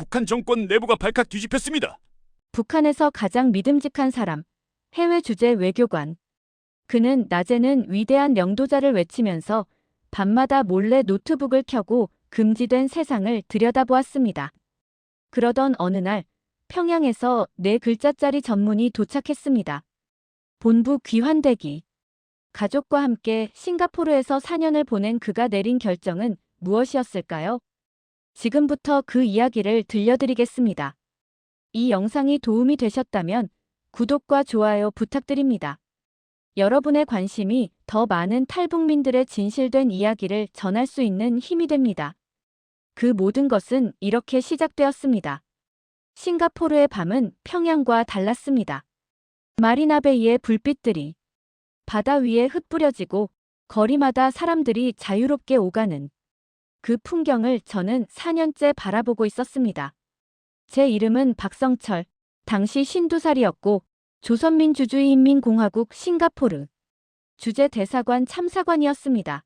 북한 정권 내부가 발칵 뒤집혔습니다. 북한에서 가장 믿음직한 사람, 해외 주재 외교관. 그는 낮에는 위대한 영도자를 외치면서 밤마다 몰래 노트북을 켜고 금지된 세상을 들여다보았습니다. 그러던 어느 날 평양에서 4글자짜리 전문이 도착했습니다. 본부 귀환대기. 가족과 함께 싱가포르에서 4년을 보낸 그가 내린 결정은 무엇이었을까요? 지금부터 그 이야기를 들려드리겠습니다. 이 영상이 도움이 되셨다면 구독과 좋아요 부탁드립니다. 여러분의 관심이 더 많은 탈북민들의 진실된 이야기를 전할 수 있는 힘이 됩니다. 그 모든 것은 이렇게 시작되었습니다. 싱가포르의 밤은 평양과 달랐습니다. 마리나베이의 불빛들이 바다 위에 흩뿌려지고 거리마다 사람들이 자유롭게 오가는 그 풍경을 저는 4년째 바라보고 있었습니다. 제 이름은 박성철, 당시 52살이었고 조선민주주의인민공화국 싱가포르 주재 대사관 참사관이었습니다.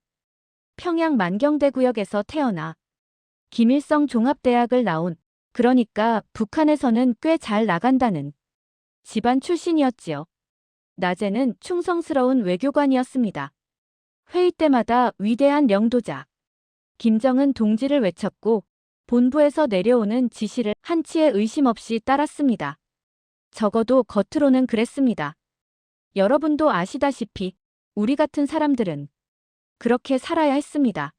평양 만경대구역에서 태어나 김일성 종합대학을 나온, 그러니까 북한에서는 꽤 잘 나간다는 집안 출신이었지요. 낮에는 충성스러운 외교관이었습니다. 회의 때마다 위대한 영도자 김정은 동지를 외쳤고 본부에서 내려오는 지시를 한치의 의심 없이 따랐습니다. 적어도 겉으로는 그랬습니다. 여러분도 아시다시피 우리 같은 사람들은 그렇게 살아야 했습니다.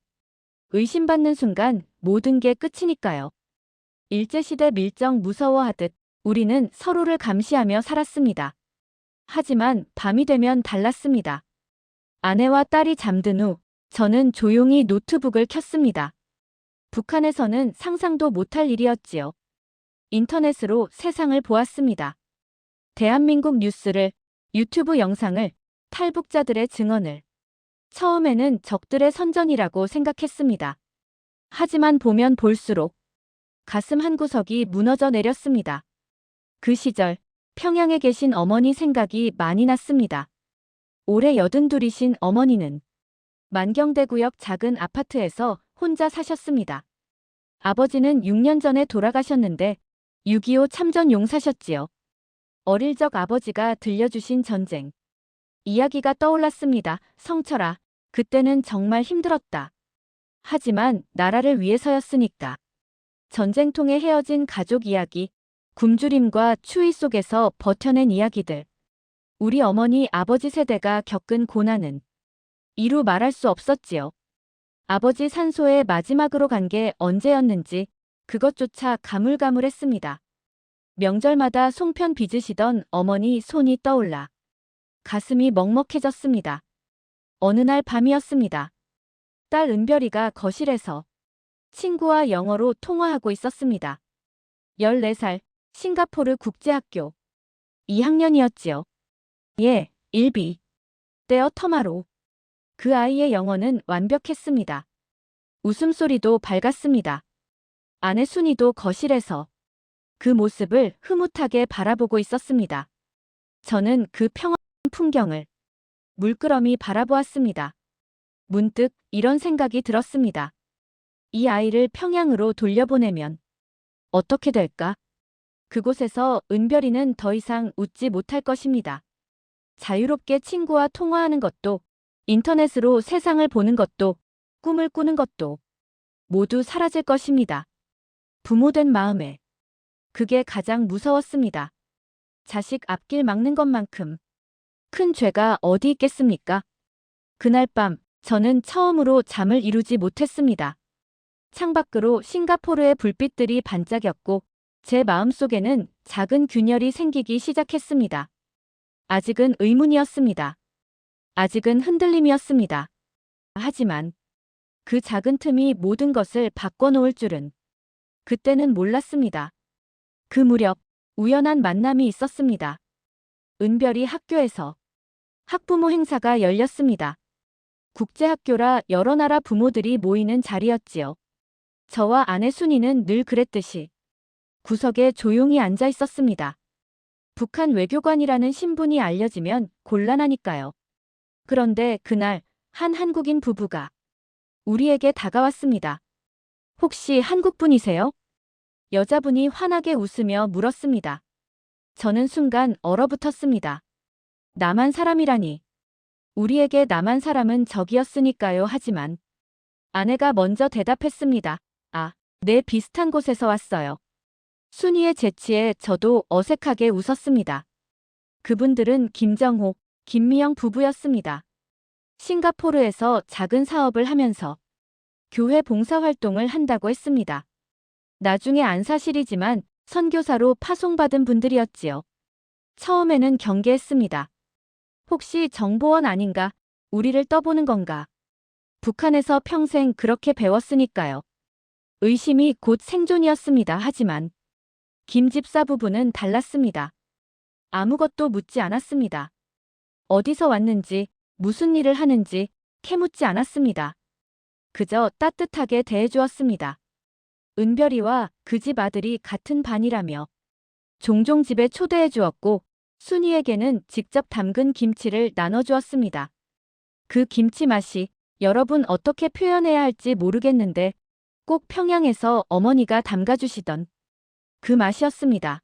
의심받는 순간 모든 게 끝이니까요. 일제시대 밀정 무서워하듯 우리는 서로를 감시하며 살았습니다. 하지만 밤이 되면 달랐습니다. 아내와 딸이 잠든 후 저는 조용히 노트북을 켰습니다. 북한에서는 상상도 못할 일이었지요. 인터넷으로 세상을 보았습니다. 대한민국 뉴스를, 유튜브 영상을, 탈북자들의 증언을. 처음에는 적들의 선전이라고 생각했습니다. 하지만 보면 볼수록 가슴 한구석이 무너져 내렸습니다. 그 시절 평양에 계신 어머니 생각이 많이 났습니다. 올해 82이신 어머니는 만경대구역 작은 아파트에서 혼자 사셨습니다. 아버지는 6년 전에 돌아가셨는데 6.25 참전 용사셨지요. 어릴 적 아버지가 들려주신 전쟁 이야기가 떠올랐습니다. 성철아, 그때는 정말 힘들었다. 하지만 나라를 위해서였으니까. 전쟁통에 헤어진 가족 이야기, 굶주림과 추위 속에서 버텨낸 이야기들. 우리 어머니 아버지 세대가 겪은 고난은 이루 말할 수 없었지요. 아버지 산소에 마지막으로 간 게 언제였는지 그것조차 가물가물했습니다. 명절마다 송편 빚으시던 어머니 손이 떠올라 가슴이 먹먹해졌습니다. 어느 날 밤이었습니다. 딸 은별이가 거실에서 친구와 영어로 통화하고 있었습니다. 14살, 싱가포르 국제학교 2학년이었지요. 예, 일비. 떼어 터마로. 그 아이의 영어는 완벽했습니다. 웃음소리도 밝았습니다. 아내 순이도 거실에서 그 모습을 흐뭇하게 바라보고 있었습니다. 저는 그 평화로운 풍경을 물끄러미 바라보았습니다. 문득 이런 생각이 들었습니다. 이 아이를 평양으로 돌려보내면 어떻게 될까? 그곳에서 은별이는 더 이상 웃지 못할 것입니다. 자유롭게 친구와 통화하는 것도, 인터넷으로 세상을 보는 것도, 꿈을 꾸는 것도 모두 사라질 것입니다. 부모된 마음에 그게 가장 무서웠습니다. 자식 앞길 막는 것만큼 큰 죄가 어디 있겠습니까? 그날 밤 저는 처음으로 잠을 이루지 못했습니다. 창밖으로 싱가포르의 불빛들이 반짝였고 제 마음속에는 작은 균열이 생기기 시작했습니다. 아직은 의문이었습니다. 아직은 흔들림이었습니다. 하지만 그 작은 틈이 모든 것을 바꿔놓을 줄은 그때는 몰랐습니다. 그 무렵 우연한 만남이 있었습니다. 은별이 학교에서 학부모 행사가 열렸습니다. 국제학교라 여러 나라 부모들이 모이는 자리였지요. 저와 아내 순이는 늘 그랬듯이 구석에 조용히 앉아 있었습니다. 북한 외교관이라는 신분이 알려지면 곤란하니까요. 그런데 그날 한 한국인 부부가 우리에게 다가왔습니다. 혹시 한국분이세요? 여자분이 환하게 웃으며 물었습니다. 저는 순간 얼어붙었습니다. 남한 사람이라니. 우리에게 남한 사람은 적이었으니까요. 하지만 아내가 먼저 대답했습니다. 아, 네, 비슷한 곳에서 왔어요. 순이의 재치에 저도 어색하게 웃었습니다. 그분들은 김정호, 김미영 부부였습니다. 싱가포르에서 작은 사업을 하면서 교회 봉사활동을 한다고 했습니다. 나중에 안 사실이지만 선교사로 파송받은 분들이었지요. 처음에는 경계했습니다. 혹시 정보원 아닌가? 우리를 떠보는 건가? 북한에서 평생 그렇게 배웠으니까요. 의심이 곧 생존이었습니다. 하지만 김 집사 부부는 달랐습니다. 아무것도 묻지 않았습니다. 어디서 왔는지, 무슨 일을 하는지 캐묻지 않았습니다. 그저 따뜻하게 대해주었습니다. 은별이와 그 집 아들이 같은 반이라며 종종 집에 초대해 주었고 순이에게는 직접 담근 김치를 나눠주었습니다. 그 김치 맛이 여러분 어떻게 표현해야 할지 모르겠는데 꼭 평양에서 어머니가 담가주시던 그 맛이었습니다.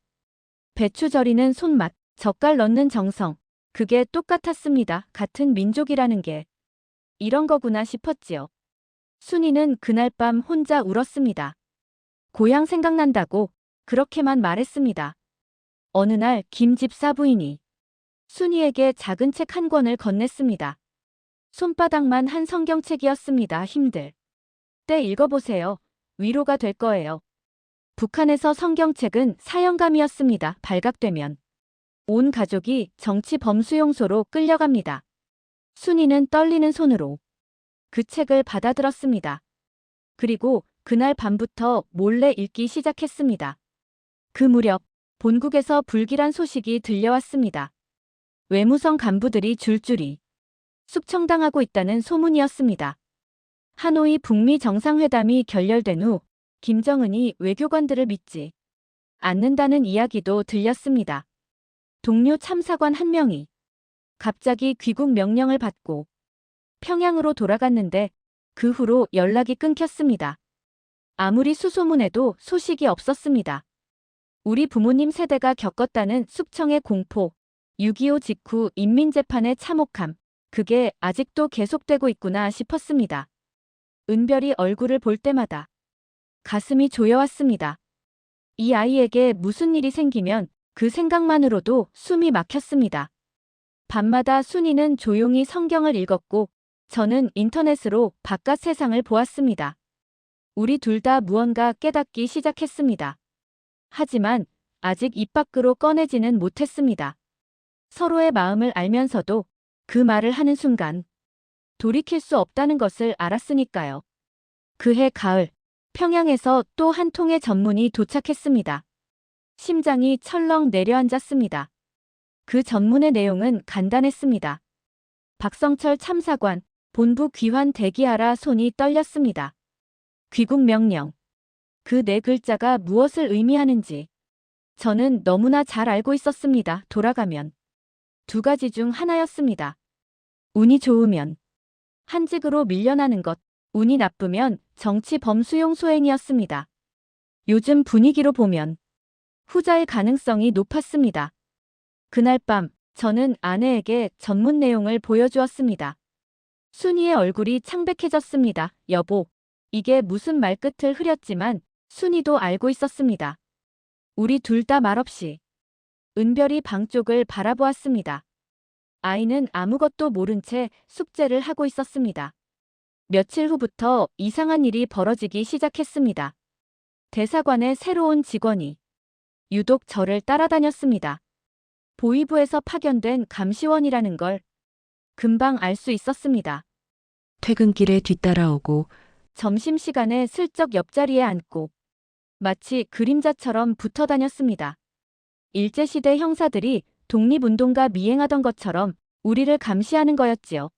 배추 절이는 손맛, 젓갈 넣는 정성, 그게 똑같았습니다. 같은 민족이라는 게 이런 거구나 싶었지요. 순이는 그날 밤 혼자 울었습니다. 고향 생각난다고 그렇게만 말했습니다. 어느 날 김 집사 부인이 순이에게 작은 책 한 권을 건넸습니다. 손바닥만 한 성경책이었습니다. 힘들 때 읽어보세요. 위로가 될 거예요. 북한에서 성경책은 사형감이었습니다. 발각되면 온 가족이 정치 범수용소로 끌려갑니다. 순이는 떨리는 손으로 그 책을 받아들었습니다. 그리고 그날 밤부터 몰래 읽기 시작했습니다. 그 무렵 본국에서 불길한 소식이 들려왔습니다. 외무성 간부들이 줄줄이 숙청당하고 있다는 소문이었습니다. 하노이 북미 정상회담이 결렬된 후 김정은이 외교관들을 믿지 않는다는 이야기도 들렸습니다. 동료 참사관 한 명이 갑자기 귀국 명령을 받고 평양으로 돌아갔는데 그 후로 연락이 끊겼습니다. 아무리 수소문해도 소식이 없었습니다. 우리 부모님 세대가 겪었다는 숙청의 공포, 6.25 직후 인민재판의 참혹함, 그게 아직도 계속되고 있구나 싶었습니다. 은별이 얼굴을 볼 때마다 가슴이 조여왔습니다. 이 아이에게 무슨 일이 생기면 그 생각만으로도 숨이 막혔습니다. 밤마다 순이는 조용히 성경을 읽었고 저는 인터넷으로 바깥 세상을 보았습니다. 우리 둘 다 무언가 깨닫기 시작했습니다. 하지만 아직 입 밖으로 꺼내지는 못했습니다. 서로의 마음을 알면서도 그 말을 하는 순간 돌이킬 수 없다는 것을 알았으니까요. 그해 가을, 평양에서 또 한 통의 전문이 도착했습니다. 심장이 철렁 내려앉았습니다. 그 전문의 내용은 간단했습니다. 박성철 참사관, 본부 귀환 대기하라. 손이 떨렸습니다. 귀국 명령. 그 네 글자가 무엇을 의미하는지 저는 너무나 잘 알고 있었습니다. 돌아가면 두 가지 중 하나였습니다. 운이 좋으면 한직으로 밀려나는 것, 운이 나쁘면 정치 범수용 소행이었습니다. 요즘 분위기로 보면 후자의 가능성이 높았습니다. 그날 밤 저는 아내에게 전문 내용을 보여주었습니다. 순이의 얼굴이 창백해졌습니다. 여보, 이게 무슨 말끝을 흐렸지만 순이도 알고 있었습니다. 우리 둘 다 말없이 은별이 방 쪽을 바라보았습니다. 아이는 아무것도 모른 채 숙제를 하고 있었습니다. 며칠 후부터 이상한 일이 벌어지기 시작했습니다. 대사관의 새로운 직원이 유독 저를 따라다녔습니다. 보위부에서 파견된 감시원이라는 걸 금방 알 수 있었습니다. 퇴근길에 뒤따라오고 점심시간에 슬쩍 옆자리에 앉고 마치 그림자처럼 붙어 다녔습니다. 일제시대 형사들이 독립운동가 미행하던 것처럼 우리를 감시하는 거였지요.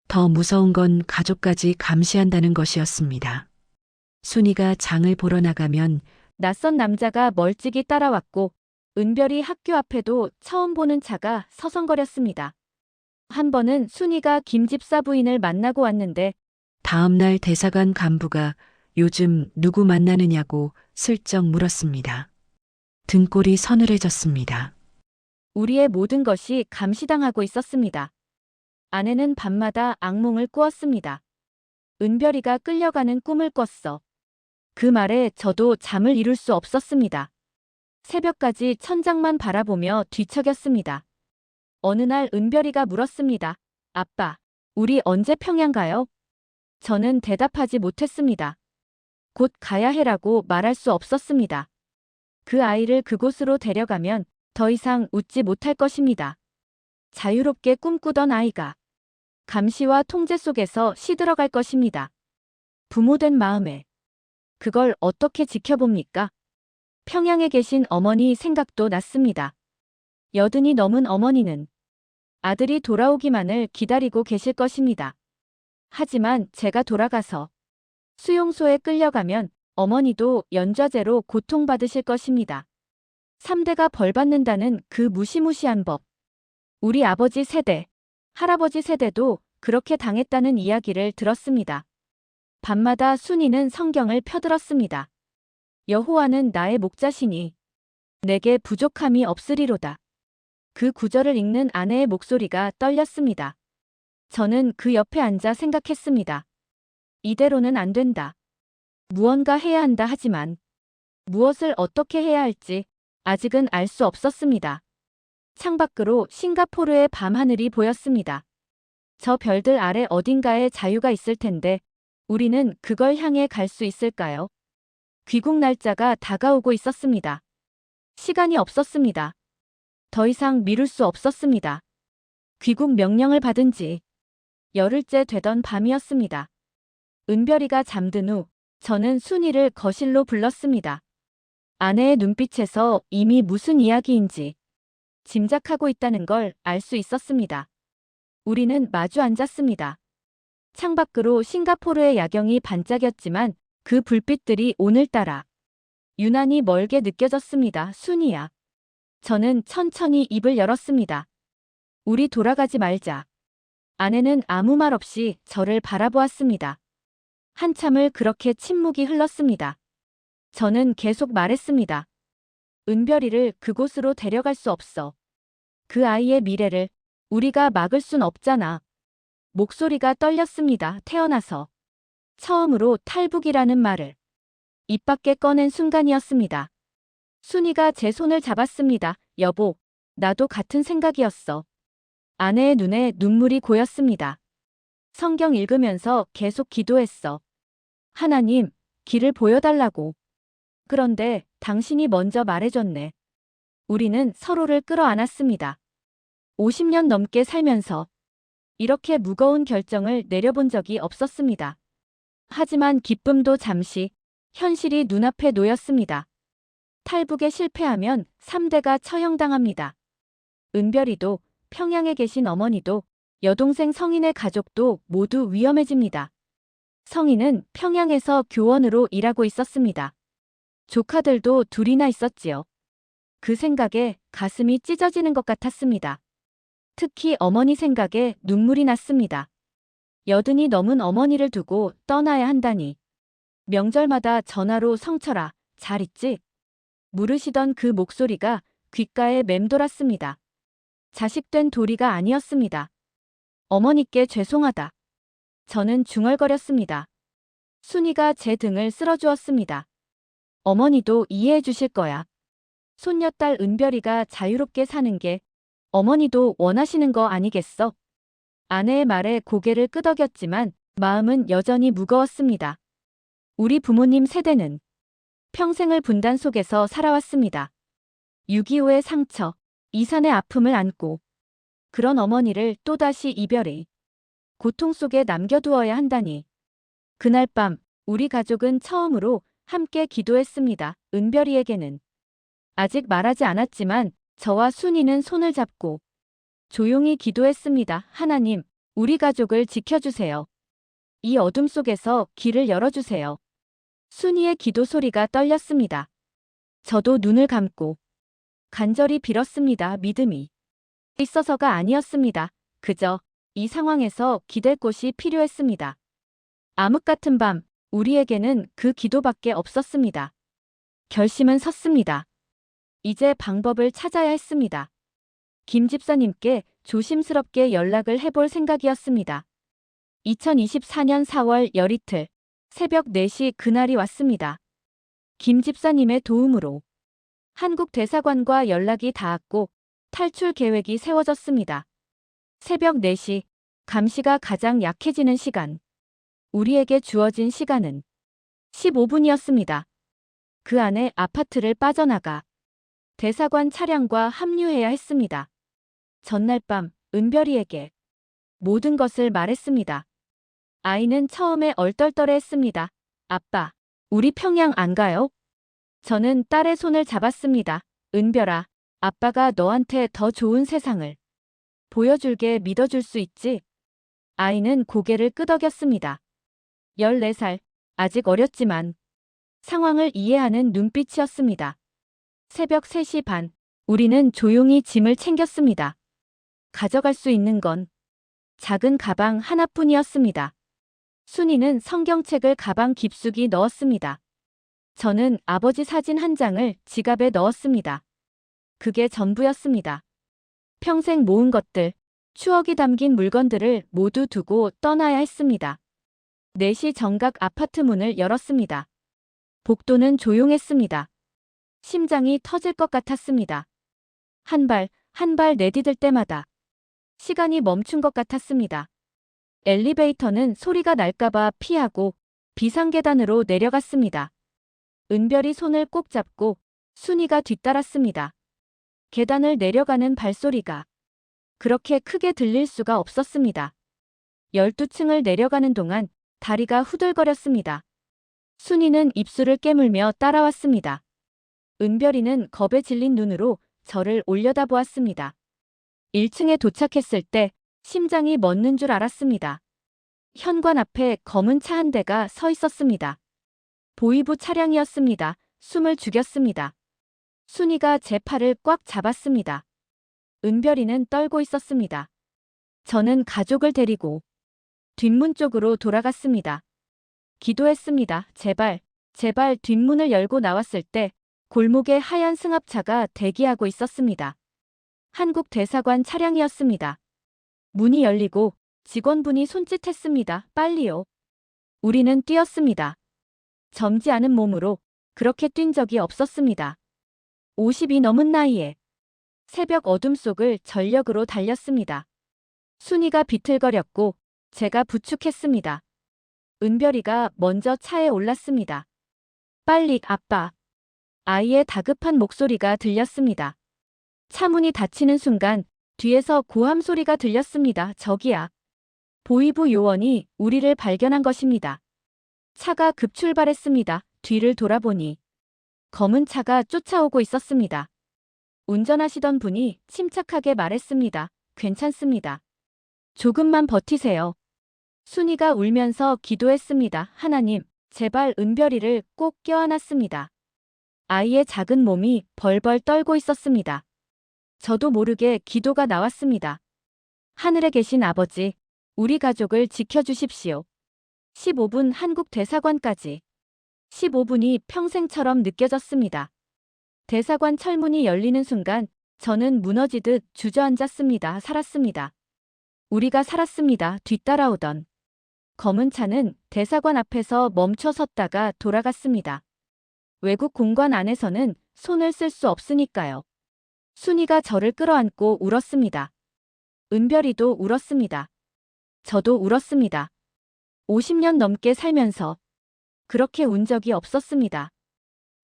더 무서운 건 가족까지 감시한다는 것이었습니다. 순이가 장을 보러 나가면 낯선 남자가 멀찍이 따라왔고 은별이 학교 앞에도 처음 보는 차가 서성거렸습니다. 한 번은 순이가 김 집사 부인을 만나고 왔는데 다음 날 대사관 간부가 요즘 누구 만나느냐고 슬쩍 물었습니다. 등골이 서늘해졌습니다. 우리의 모든 것이 감시당하고 있었습니다. 아내는 밤마다 악몽을 꾸었습니다. 은별이가 끌려가는 꿈을 꿨어. 그 말에 저도 잠을 이룰 수 없었습니다. 새벽까지 천장만 바라보며 뒤척였습니다. 어느 날 은별이가 물었습니다. 아빠, 우리 언제 평양 가요? 저는 대답하지 못했습니다. 곧 가야 해라고 말할 수 없었습니다. 그 아이를 그곳으로 데려가면 더 이상 웃지 못할 것입니다. 자유롭게 꿈꾸던 아이가 감시와 통제 속에서 시들어갈 것입니다. 부모된 마음에 그걸 어떻게 지켜봅니까? 평양에 계신 어머니 생각도 났습니다. 80이 넘은 어머니는 아들이 돌아오기만을 기다리고 계실 것입니다. 하지만 제가 돌아가서 수용소에 끌려가면 어머니도 연좌제로 고통받으실 것입니다. 3대가 벌받는다는 그 무시무시한 법. 우리 아버지 세대, 할아버지 세대도 그렇게 당했다는 이야기를 들었습니다. 밤마다 순이는 성경을 펴들었습니다. 여호와는 나의 목자시니 내게 부족함이 없으리로다. 그 구절을 읽는 아내의 목소리가 떨렸습니다. 저는 그 옆에 앉아 생각했습니다. 이대로는 안 된다. 무언가 해야 한다 하지만 무엇을 어떻게 해야 할지 아직은 알 수 없었습니다. 창밖으로 싱가포르의 밤하늘이 보였습니다. 저 별들 아래 어딘가에 자유가 있을 텐데 우리는 그걸 향해 갈 수 있을까요? 귀국 날짜가 다가오고 있었습니다. 시간이 없었습니다. 더 이상 미룰 수 없었습니다. 귀국 명령을 받은 지 열흘째 되던 밤이었습니다. 은별이가 잠든 후 저는 순이를 거실로 불렀습니다. 아내의 눈빛에서 이미 무슨 이야기인지 짐작하고 있다는 걸 알 수 있었습니다. 우리는 마주 앉았습니다. 창밖으로 싱가포르의 야경이 반짝였지만 그 불빛들이 오늘따라 유난히 멀게 느껴졌습니다. 순이야. 저는 천천히 입을 열었습니다. 우리 돌아가지 말자. 아내는 아무 말 없이 저를 바라보았습니다. 한참을 그렇게 침묵이 흘렀습니다. 저는 계속 말했습니다. 은별이를 그곳으로 데려갈 수 없어. 그 아이의 미래를 우리가 막을 순 없잖아. 목소리가 떨렸습니다. 태어나서 처음으로 탈북이라는 말을 입 밖에 꺼낸 순간이었습니다. 순이가 제 손을 잡았습니다. 여보, 나도 같은 생각이었어. 아내의 눈에 눈물이 고였습니다. 성경 읽으면서 계속 기도했어. 하나님, 길을 보여달라고. 그런데 당신이 먼저 말해줬네. 우리는 서로를 끌어안았습니다. 50년 넘게 살면서 이렇게 무거운 결정을 내려본 적이 없었습니다. 하지만 기쁨도 잠시, 현실이 눈앞에 놓였습니다. 탈북에 실패하면 3대가 처형당합니다. 은별이도, 평양에 계신 어머니도, 여동생 성인의 가족도 모두 위험해집니다. 성인은 평양에서 교원으로 일하고 있었습니다. 조카들도 둘이나 있었지요. 그 생각에 가슴이 찢어지는 것 같았습니다. 특히 어머니 생각에 눈물이 났습니다. 80이 넘은 어머니를 두고 떠나야 한다니. 명절마다 전화로 성철아, 잘 있지? 물으시던 그 목소리가 귓가에 맴돌았습니다. 자식된 도리가 아니었습니다. 어머니께 죄송하다. 저는 중얼거렸습니다. 순이가 제 등을 쓸어주었습니다. 어머니도 이해해 주실 거야. 손녀딸 은별이가 자유롭게 사는 게 어머니도 원하시는 거 아니겠어? 아내의 말에 고개를 끄덕였지만 마음은 여전히 무거웠습니다. 우리 부모님 세대는 평생을 분단 속에서 살아왔습니다. 6.25의 상처, 이산의 아픔을 안고 그런 어머니를 또다시 이별의 고통 속에 남겨두어야 한다니. 그날 밤 우리 가족은 처음으로 함께 기도했습니다. 은별이에게는 아직 말하지 않았지만 저와 순이는 손을 잡고 조용히 기도했습니다. 하나님, 우리 가족을 지켜주세요. 이 어둠 속에서 길을 열어주세요. 순이의 기도 소리가 떨렸습니다. 저도 눈을 감고 간절히 빌었습니다. 믿음이 있어서가 아니었습니다. 그저 이 상황에서 기댈 곳이 필요했습니다. 암흑 같은 밤, 우리에게는 그 기도밖에 없었습니다. 결심은 섰습니다. 이제 방법을 찾아야 했습니다. 김 집사님께 조심스럽게 연락을 해볼 생각이었습니다. 2024년 4월 열이틀 새벽 4시 그날이 왔습니다. 김 집사님의 도움으로 한국 대사관과 연락이 닿았고 탈출 계획이 세워졌습니다. 새벽 4시, 감시가 가장 약해지는 시간. 우리에게 주어진 시간은 15분이었습니다. 그 안에 아파트를 빠져나가 대사관 차량과 합류해야 했습니다. 전날 밤 은별이에게 모든 것을 말했습니다. 아이는 처음에 얼떨떨해했습니다. 아빠, 우리 평양 안 가요? 저는 딸의 손을 잡았습니다. 은별아, 아빠가 너한테 더 좋은 세상을 보여줄게. 믿어줄 수 있지? 아이는 고개를 끄덕였습니다. 14살, 아직 어렸지만 상황을 이해하는 눈빛이었습니다. 새벽 3시 반, 우리는 조용히 짐을 챙겼습니다. 가져갈 수 있는 건 작은 가방 하나뿐이었습니다. 순이는 성경책을 가방 깊숙이 넣었습니다. 저는 아버지 사진 한 장을 지갑에 넣었습니다. 그게 전부였습니다. 평생 모은 것들, 추억이 담긴 물건들을 모두 두고 떠나야 했습니다. 4시 정각 아파트 문을 열었습니다. 복도는 조용했습니다. 심장이 터질 것 같았습니다. 한 발, 한 발 내디딜 때마다 시간이 멈춘 것 같았습니다. 엘리베이터는 소리가 날까봐 피하고 비상계단으로 내려갔습니다. 은별이 손을 꼭 잡고 순이가 뒤따랐습니다. 계단을 내려가는 발소리가 그렇게 크게 들릴 수가 없었습니다. 12층을 내려가는 동안 다리가 후들거렸습니다. 순이는 입술을 깨물며 따라왔습니다. 은별이는 겁에 질린 눈으로 저를 올려다보았습니다. 1층에 도착했을 때 심장이 멎는 줄 알았습니다. 현관 앞에 검은 차 한 대가 서 있었습니다. 보이부 차량이었습니다. 숨을 죽였습니다. 순이가 제 팔을 꽉 잡았습니다. 은별이는 떨고 있었습니다. 저는 가족을 데리고 뒷문 쪽으로 돌아갔습니다. 기도했습니다. 제발, 제발. 뒷문을 열고 나왔을 때 골목에 하얀 승합차가 대기하고 있었습니다. 한국 대사관 차량이었습니다. 문이 열리고 직원분이 손짓했습니다. 빨리요. 우리는 뛰었습니다. 젊지 않은 몸으로 그렇게 뛴 적이 없었습니다. 50이 넘은 나이에 새벽 어둠 속을 전력으로 달렸습니다. 순이가 비틀거렸고 제가 부축했습니다. 은별이가 먼저 차에 올랐습니다. 빨리, 아빠. 아이의 다급한 목소리가 들렸습니다. 차 문이 닫히는 순간 뒤에서 고함 소리가 들렸습니다. 저기야. 보이부 요원이 우리를 발견한 것입니다. 차가 급출발했습니다. 뒤를 돌아보니 검은 차가 쫓아오고 있었습니다. 운전하시던 분이 침착하게 말했습니다. 괜찮습니다. 조금만 버티세요. 순이가 울면서 기도했습니다. 하나님, 제발. 은별이를 꼭 껴안았습니다. 아이의 작은 몸이 벌벌 떨고 있었습니다. 저도 모르게 기도가 나왔습니다. 하늘에 계신 아버지, 우리 가족을 지켜주십시오. 15분 한국 대사관까지. 15분이 평생처럼 느껴졌습니다. 대사관 철문이 열리는 순간 저는 무너지듯 주저앉았습니다. 살았습니다. 우리가 살았습니다. 뒤따라오던 검은 차는 대사관 앞에서 멈춰 섰다가 돌아갔습니다. 외국 공관 안에서는 손을 쓸 수 없으니까요. 순이가 저를 끌어안고 울었습니다. 은별이도 울었습니다. 저도 울었습니다. 50년 넘게 살면서 그렇게 운 적이 없었습니다.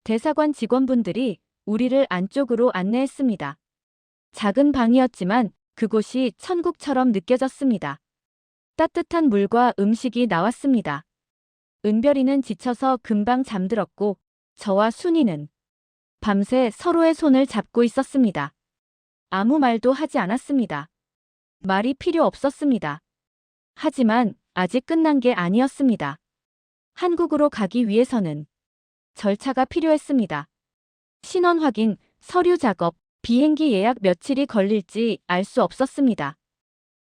대사관 직원분들이 우리를 안쪽으로 안내했습니다. 작은 방이었지만 그곳이 천국처럼 느껴졌습니다. 따뜻한 물과 음식이 나왔습니다. 은별이는 지쳐서 금방 잠들었고 저와 순이는 밤새 서로의 손을 잡고 있었습니다. 아무 말도 하지 않았습니다. 말이 필요 없었습니다. 하지만 아직 끝난 게 아니었습니다. 한국으로 가기 위해서는 절차가 필요했습니다. 신원 확인, 서류 작업, 비행기 예약 며칠이 걸릴지 알 수 없었습니다.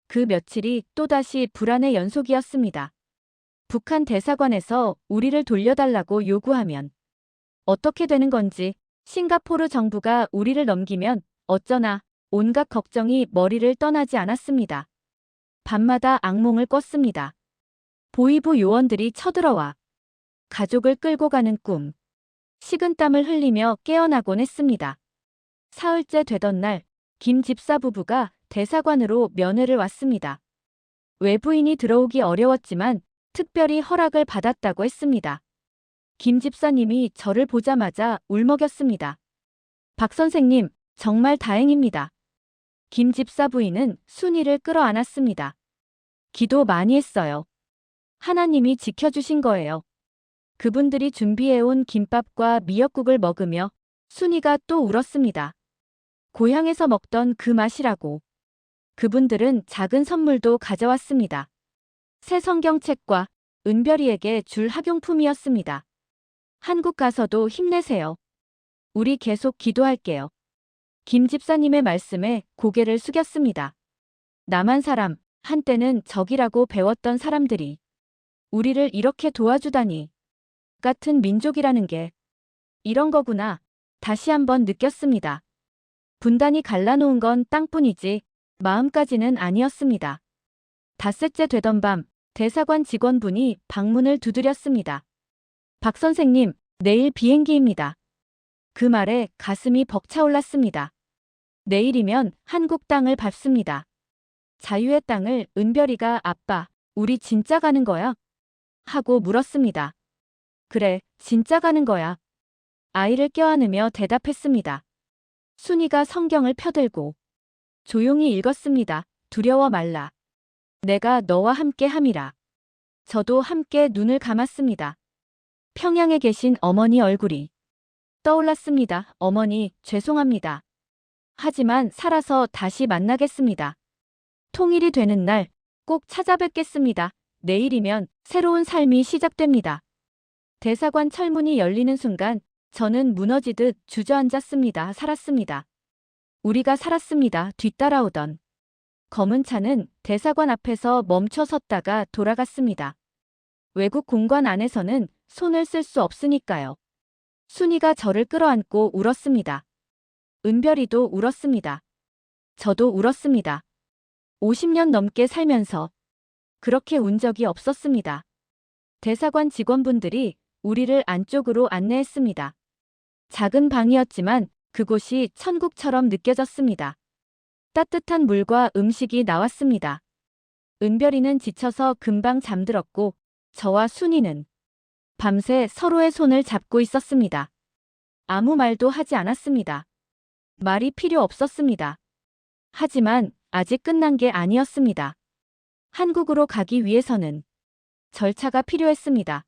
그 며칠이 또다시 불안의 연속이었습니다. 북한 대사관에서 우리를 돌려달라고 요구하면 어떻게 되는 건지, 싱가포르 정부가 우리를 넘기면 어쩌나, 온갖 걱정이 머리를 떠나지 않았습니다. 밤마다 악몽을 꿨습니다. 보위부 요원들이 쳐들어와 가족을 끌고 가는 꿈. 식은땀을 흘리며 깨어나곤 했습니다. 사흘째 되던 날, 김 집사 부부가 대사관으로 면회를 왔습니다. 외부인이 들어오기 어려웠지만 특별히 허락을 받았다고 했습니다. 김 집사님이 저를 보자마자 울먹였습니다. 박 선생님, 정말 다행입니다. 김 집사 부인은 순이를 끌어안았습니다. 기도 많이 했어요. 하나님이 지켜주신 거예요. 그분들이 준비해온 김밥과 미역국을 먹으며 순이가 또 울었습니다. 고향에서 먹던 그 맛이라고. 그분들은 작은 선물도 가져왔습니다. 새 성경책과 은별이에게 줄 학용품이었습니다. 한국 가서도 힘내세요. 우리 계속 기도할게요. 김 집사님의 말씀에 고개를 숙였습니다. 남한 사람, 한때는 적이라고 배웠던 사람들이 우리를 이렇게 도와주다니. 같은 민족이라는 게 이런 거구나. 다시 한번 느꼈습니다. 분단이 갈라놓은 건 땅뿐이지 마음까지는 아니었습니다. 닷새째 되던 밤, 대사관 직원분이 방문을 두드렸습니다. 박 선생님, 내일 비행기입니다. 그 말에 가슴이 벅차올랐습니다. 내일이면 한국 땅을 밟습니다. 자유의 땅을. 은별이가 아빠, 우리 진짜 가는 거야? 하고 물었습니다. 그래, 진짜 가는 거야. 아이를 껴안으며 대답했습니다. 순이가 성경을 펴들고 조용히 읽었습니다. 두려워 말라. 내가 너와 함께 함이라. 저도 함께 눈을 감았습니다. 평양에 계신 어머니 얼굴이 떠올랐습니다. 어머니, 죄송합니다. 하지만 살아서 다시 만나겠습니다. 통일이 되는 날 꼭 찾아뵙겠습니다. 내일이면 새로운 삶이 시작됩니다. 대사관 철문이 열리는 순간 저는 무너지듯 주저앉았습니다. 살았습니다. 우리가 살았습니다. 뒤따라오던 검은 차는 대사관 앞에서 멈춰 섰다가 돌아갔습니다. 외국 공관 안에서는 손을 쓸 수 없으니까요. 순이가 저를 끌어안고 울었습니다. 은별이도 울었습니다. 저도 울었습니다. 50년 넘게 살면서 그렇게 운 적이 없었습니다. 대사관 직원분들이 우리를 안쪽으로 안내했습니다. 작은 방이었지만 그곳이 천국처럼 느껴졌습니다. 따뜻한 물과 음식이 나왔습니다. 은별이는 지쳐서 금방 잠들었고 저와 순이는 밤새 서로의 손을 잡고 있었습니다. 아무 말도 하지 않았습니다. 말이 필요 없었습니다. 하지만 아직 끝난 게 아니었습니다. 한국으로 가기 위해서는 절차가 필요했습니다.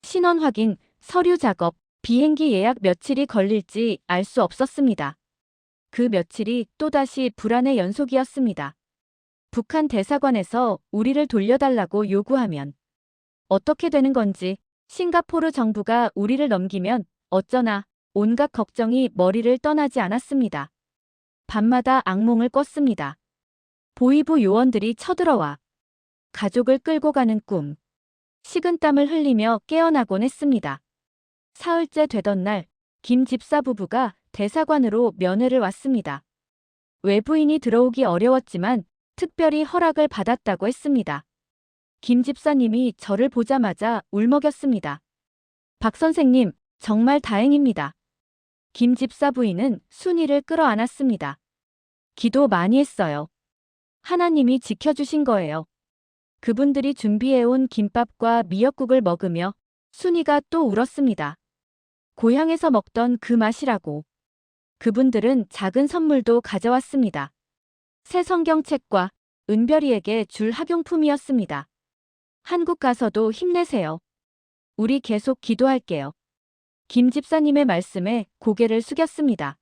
신원 확인, 서류 작업, 비행기 예약 며칠이 걸릴지 알 수 없었습니다. 그 며칠이 또다시 불안의 연속이었습니다. 북한 대사관에서 우리를 돌려달라고 요구하면 어떻게 되는 건지, 싱가포르 정부가 우리를 넘기면 어쩌나, 온갖 걱정이 머리를 떠나지 않았습니다. 밤마다 악몽을 꿨습니다. 보위부 요원들이 쳐들어와 가족을 끌고 가는 꿈. 식은땀을 흘리며 깨어나곤 했습니다. 사흘째 되던 날, 김 집사 부부가 대사관으로 면회를 왔습니다. 외부인이 들어오기 어려웠지만 특별히 허락을 받았다고 했습니다. 김 집사님이 저를 보자마자 울먹였습니다. 박 선생님, 정말 다행입니다. 김 집사 부인은 순이를 끌어안았습니다. 기도 많이 했어요. 하나님이 지켜주신 거예요. 그분들이 준비해온 김밥과 미역국을 먹으며 순이가 또 울었습니다. 고향에서 먹던 그 맛이라고. 그분들은 작은 선물도 가져왔습니다. 새 성경책과 은별이에게 줄 학용품이었습니다. 한국 가서도 힘내세요. 우리 계속 기도할게요. 김 집사님의 말씀에 고개를 숙였습니다.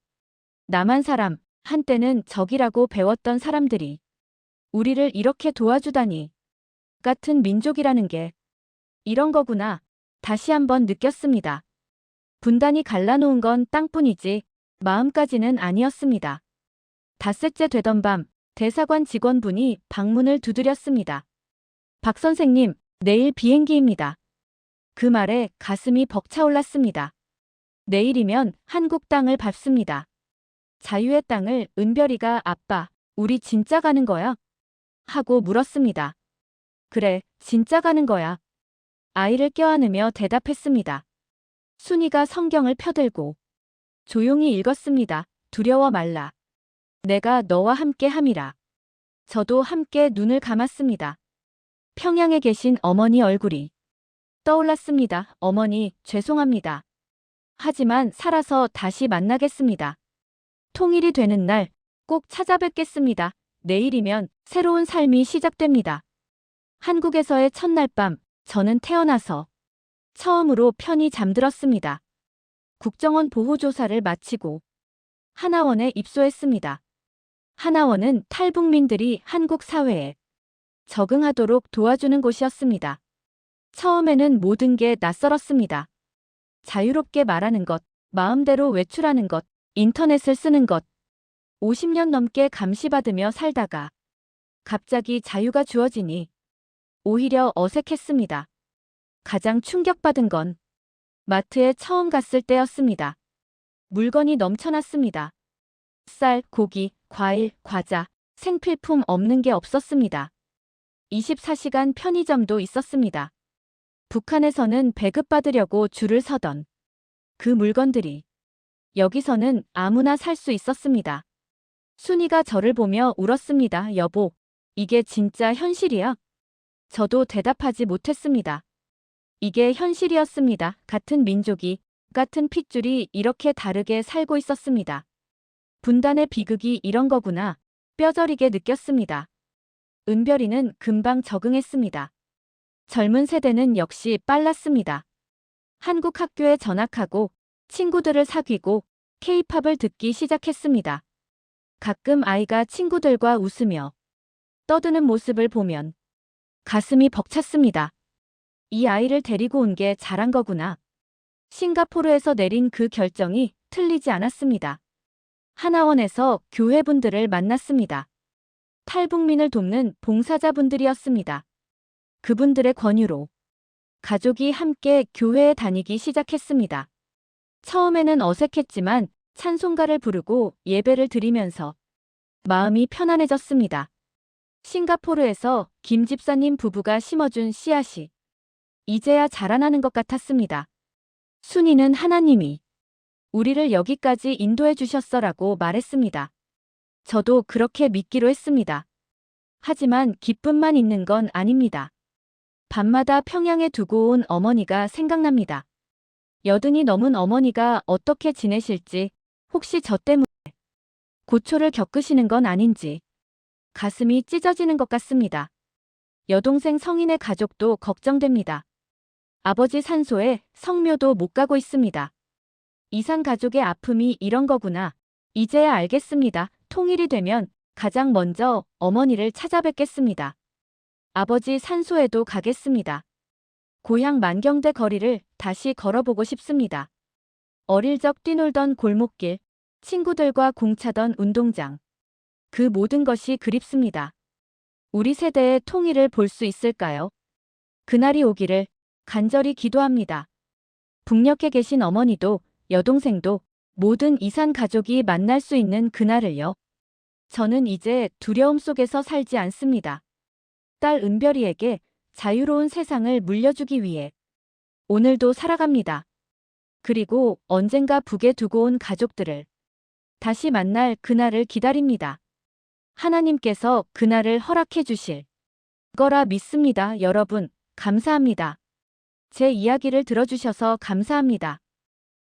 남한 사람, 한때는 적이라고 배웠던 사람들이 우리를 이렇게 도와주다니. 같은 민족이라는 게 이런 거구나. 다시 한번 느꼈습니다. 분단이 갈라놓은 건 땅뿐이지 마음까지는 아니었습니다. 닷새째 되던 밤, 대사관 직원분이 방문을 두드렸습니다. 박 선생님, 내일 비행기입니다. 그 말에 가슴이 벅차올랐습니다. 내일이면 한국 땅을 밟습니다. 자유의 땅을. 은별이가 아빠, 우리 진짜 가는 거야? 하고 물었습니다. 그래, 진짜 가는 거야. 아이를 껴안으며 대답했습니다. 순이가 성경을 펴들고 조용히 읽었습니다. 두려워 말라. 내가 너와 함께 함이라. 저도 함께 눈을 감았습니다. 평양에 계신 어머니 얼굴이 떠올랐습니다. 어머니, 죄송합니다. 하지만 살아서 다시 만나겠습니다. 통일이 되는 날 꼭 찾아뵙겠습니다. 내일이면 새로운 삶이 시작됩니다. 한국에서의 첫날 밤, 저는 태어나서 처음으로 편히 잠들었습니다. 국정원 보호조사를 마치고 하나원에 입소했습니다. 하나원은 탈북민들이 한국 사회에 적응하도록 도와주는 곳이었습니다. 처음에는 모든 게 낯설었습니다. 자유롭게 말하는 것, 마음대로 외출하는 것, 인터넷을 쓰는 것. 50년 넘게 감시받으며 살다가 갑자기 자유가 주어지니 오히려 어색했습니다. 가장 충격받은 건 마트에 처음 갔을 때였습니다. 물건이 넘쳐났습니다. 쌀, 고기, 과일, 과자, 생필품 없는 게 없었습니다. 24시간 편의점도 있었습니다. 북한에서는 배급받으려고 줄을 서던 그 물건들이 여기서는 아무나 살 수 있었습니다. 순이가 저를 보며 울었습니다. 여보, 이게 진짜 현실이야? 저도 대답하지 못했습니다. 이게 현실이었습니다. 같은 민족이, 같은 핏줄이 이렇게 다르게 살고 있었습니다. 분단의 비극이 이런 거구나. 뼈저리게 느꼈습니다. 은별이는 금방 적응했습니다. 젊은 세대는 역시 빨랐습니다. 한국 학교에 전학하고 친구들을 사귀고 K-팝을 듣기 시작했습니다. 가끔 아이가 친구들과 웃으며 떠드는 모습을 보면 가슴이 벅찼습니다. 이 아이를 데리고 온 게 잘한 거구나. 싱가포르에서 내린 그 결정이 틀리지 않았습니다. 하나원에서 교회분들을 만났습니다. 탈북민을 돕는 봉사자분들이었습니다. 그분들의 권유로 가족이 함께 교회에 다니기 시작했습니다. 처음에는 어색했지만 찬송가를 부르고 예배를 드리면서 마음이 편안해졌습니다. 싱가포르에서 김 집사님 부부가 심어준 씨앗이 이제야 자라나는 것 같았습니다. 순이는 하나님이 우리를 여기까지 인도해 주셨어라고 말했습니다. 저도 그렇게 믿기로 했습니다. 하지만 기쁨만 있는 건 아닙니다. 밤마다 평양에 두고 온 어머니가 생각납니다. 80이 넘은 어머니가 어떻게 지내실지, 혹시 저 때문에 고초를 겪으시는 건 아닌지 가슴이 찢어지는 것 같습니다. 여동생 성인의 가족도 걱정됩니다. 아버지 산소에 성묘도 못 가고 있습니다. 이산 가족의 아픔이 이런 거구나. 이제야 알겠습니다. 통일이 되면 가장 먼저 어머니를 찾아뵙겠습니다. 아버지 산소에도 가겠습니다. 고향 만경대 거리를 다시 걸어보고 싶습니다. 어릴 적 뛰놀던 골목길, 친구들과 공차던 운동장. 그 모든 것이 그립습니다. 우리 세대의 통일을 볼 수 있을까요? 그날이 오기를 간절히 기도합니다. 북녘에 계신 어머니도 여동생도 모든 이산 가족이 만날 수 있는 그날을요. 저는 이제 두려움 속에서 살지 않습니다. 딸 은별이에게 자유로운 세상을 물려주기 위해 오늘도 살아갑니다. 그리고 언젠가 북에 두고 온 가족들을 다시 만날 그날을 기다립니다. 하나님께서 그날을 허락해 주실 거라 믿습니다. 여러분, 감사합니다. 제 이야기를 들어주셔서 감사합니다.